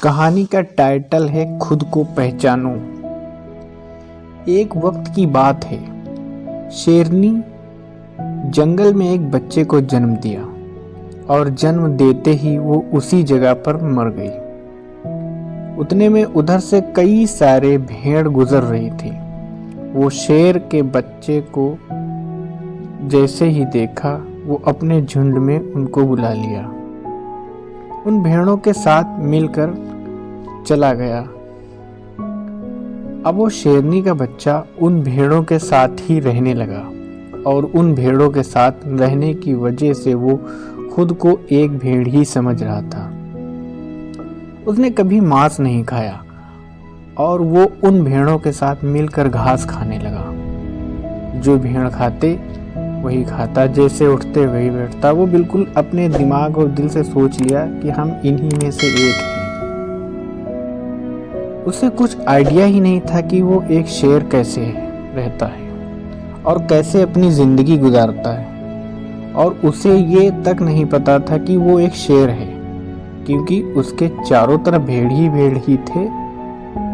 कहानी का टाइटल है खुद को पहचानो। एक वक्त की बात है, शेरनी जंगल में एक बच्चे को जन्म दिया और जन्म देते ही वो उसी जगह पर मर गई। उतने में उधर से कई सारे भेड़ गुजर रही थी। वो शेर के बच्चे को जैसे ही देखा वो अपने झुंड में उनको बुला लिया, उन भेड़ों के साथ मिलकर चला गया। अब वो शेरनी का बच्चा उन भेड़ों के साथ ही रहने लगा और उन भेड़ों के साथ रहने की वजह से वो खुद को एक भेड़ ही समझ रहा था। उसने कभी मांस नहीं खाया और वो उन भेड़ों के साथ मिलकर घास खाने लगा। जो भेड़ खाते वही खाता, जैसे उठते वही बैठता। वो बिल्कुल अपने दिमाग और दिल से सोच लिया कि हम इन्हीं में से एक हैं। उसे कुछ आइडिया ही नहीं था कि वो एक शेर कैसे रहता है और कैसे अपनी जिंदगी गुजारता है, और उसे ये तक नहीं पता था कि वो एक शेर है, क्योंकि उसके चारों तरफ भेड़ ही थे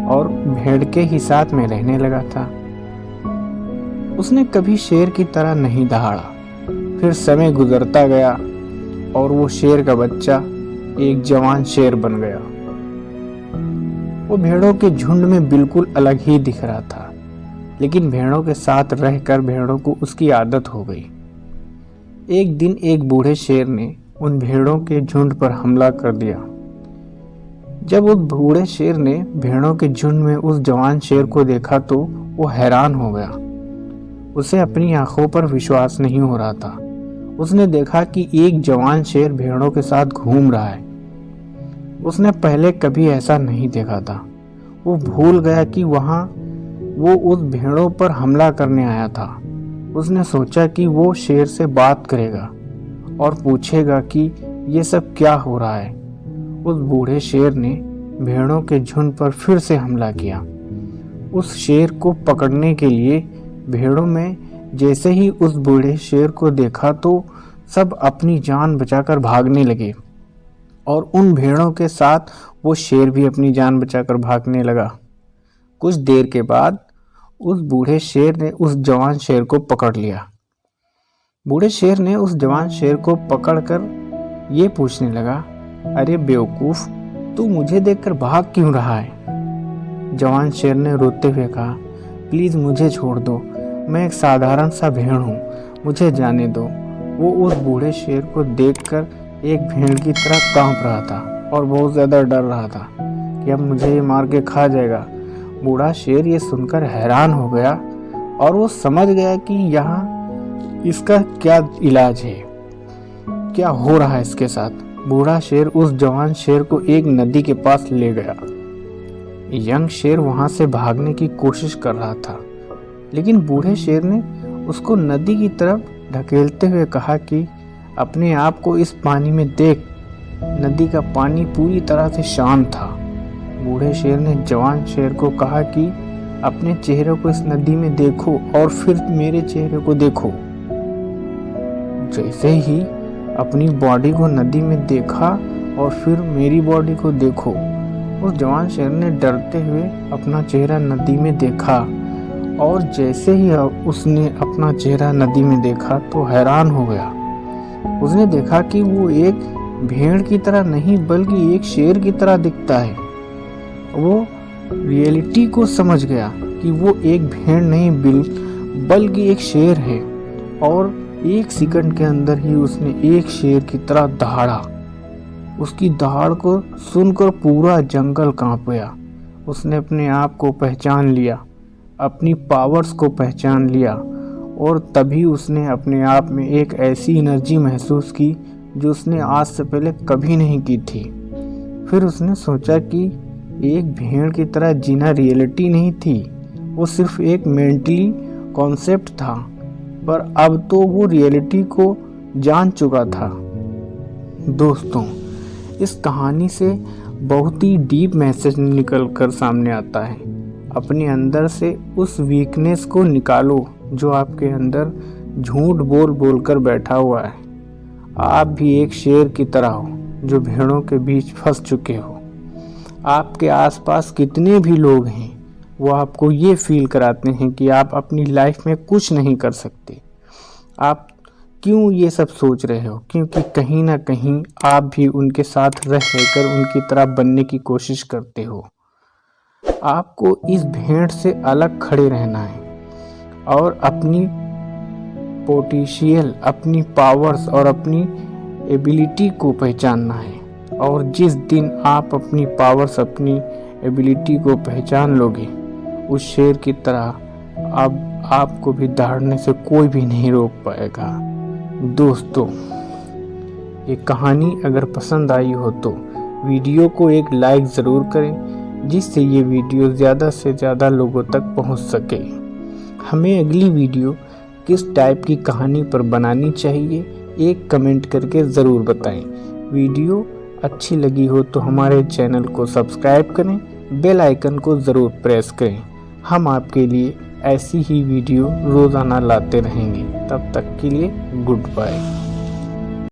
और भेड़ के ही साथ में रहने लगा था। उसने कभी शेर की तरह नहीं दहाड़ा। फिर समय गुजरता गया और वो शेर का बच्चा एक जवान शेर बन गया। वो भेड़ों के झुंड में बिल्कुल अलग ही दिख रहा था, लेकिन भेड़ों के साथ रहकर भेड़ों को उसकी आदत हो गई। एक दिन एक बूढ़े शेर ने उन भेड़ों के झुंड पर हमला कर दिया। जब उस बूढ़े शेर ने भेड़ों के झुंड में उस जवान शेर को देखा तो वो हैरान हो गया। उसे अपनी आंखों पर विश्वास नहीं हो रहा था। उसने देखा कि एक जवान शेर भेड़ों के साथ घूम रहा है। उसने पहले कभी ऐसा नहीं देखा था। वो भूल गया कि वो उस भेड़ों पर हमला करने आया था। उसने सोचा कि वो शेर से बात करेगा और पूछेगा कि ये सब क्या हो रहा है। उस बूढ़े शेर ने भेड़ों के झुंड पर फिर से हमला किया। उस शेर को पकड़ने के लिए भेड़ों में जैसे ही उस बूढ़े शेर को देखा तो सब अपनी जान बचाकर भागने लगे, और उन भेड़ों के साथ वो शेर भी अपनी जान बचाकर भागने लगा। कुछ देर के बाद उस बूढ़े शेर ने उस जवान शेर को पकड़ लिया। बूढ़े शेर ने उस जवान शेर को पकड़कर ये पूछने लगा, अरे बेवकूफ, तू मुझे देखकर भाग क्यों रहा है? जवान शेर ने रोते हुए कहा, प्लीज मुझे छोड़ दो, मैं एक साधारण सा भेड़ हूँ, मुझे जाने दो। वो उस बूढ़े शेर को देखकर एक भेड़ की तरह कांप रहा था और बहुत ज्यादा डर रहा था कि अब मुझे ये मार के खा जाएगा। बूढ़ा शेर ये सुनकर हैरान हो गया और वो समझ गया कि यहाँ इसका क्या इलाज है, क्या हो रहा है इसके साथ। बूढ़ा शेर उस जवान शेर को एक नदी के पास ले गया। यंग शेर वहां से भागने की कोशिश कर रहा था, लेकिन बूढ़े शेर ने उसको नदी की तरफ ढकेलते हुए कहा कि अपने आप को इस पानी में देख। नदी का पानी पूरी तरह से शांत था। बूढ़े शेर ने जवान शेर को कहा कि अपने चेहरे को इस नदी में देखो और फिर मेरे चेहरे को देखो। जैसे ही अपनी बॉडी को नदी में देखा और फिर मेरी बॉडी को देखो, उस जवान शेर ने डरते हुए अपना चेहरा नदी में देखा, और जैसे ही उसने अपना चेहरा नदी में देखा तो हैरान हो गया। उसने देखा कि वो एक भेड़ की तरह नहीं बल्कि एक शेर की तरह दिखता है। वो रियलिटी को समझ गया कि वो एक भेड़ नहीं बल्कि एक शेर है, और एक सेकंड के अंदर ही उसने एक शेर की तरह दहाड़ा। उसकी दहाड़ को सुनकर पूरा जंगल कांप गया। उसने अपने आप को पहचान लिया, अपनी पावर्स को पहचान लिया, और तभी उसने अपने आप में एक ऐसी एनर्जी महसूस की जो उसने आज से पहले कभी नहीं की थी। फिर उसने सोचा कि एक भेड़ की तरह जीना रियलिटी नहीं थी, वो सिर्फ एक मेंटली कॉन्सेप्ट था, पर अब तो वो रियलिटी को जान चुका था। दोस्तों, इस कहानी से बहुत ही डीप मैसेज निकल कर सामने आता है। अपने अंदर से उस वीकनेस को निकालो जो आपके अंदर झूठ बोल कर बैठा हुआ है। आप भी एक शेर की तरह हो जो भेड़ों के बीच फंस चुके हो। आपके आसपास कितने भी लोग हैं वो आपको ये फील कराते हैं कि आप अपनी लाइफ में कुछ नहीं कर सकते। आप क्यों ये सब सोच रहे हो? क्योंकि कहीं ना कहीं आप भी उनके साथ रह रहकर उनकी तरह बनने की कोशिश करते हो। आपको इस भेड़ से अलग खड़े रहना है और अपनी पोटेंशियल, अपनी पावर्स और अपनी एबिलिटी को पहचानना है। और जिस दिन आप अपनी पावर्स, अपनी एबिलिटी को पहचान लोगे, उस शेर की तरह अब आपको भी दहाड़ने से कोई भी नहीं रोक पाएगा। दोस्तों, ये कहानी अगर पसंद आई हो तो वीडियो को एक लाइक ज़रूर करें, जिससे ये वीडियो ज़्यादा से ज़्यादा लोगों तक पहुंच सके। हमें अगली वीडियो किस टाइप की कहानी पर बनानी चाहिए, एक कमेंट करके ज़रूर बताएं। वीडियो अच्छी लगी हो तो हमारे चैनल को सब्सक्राइब करें, बेल आइकन को ज़रूर प्रेस करें। हम आपके लिए ऐसी ही वीडियो रोज़ाना लाते रहेंगे। तब तक के लिए गुड बाय।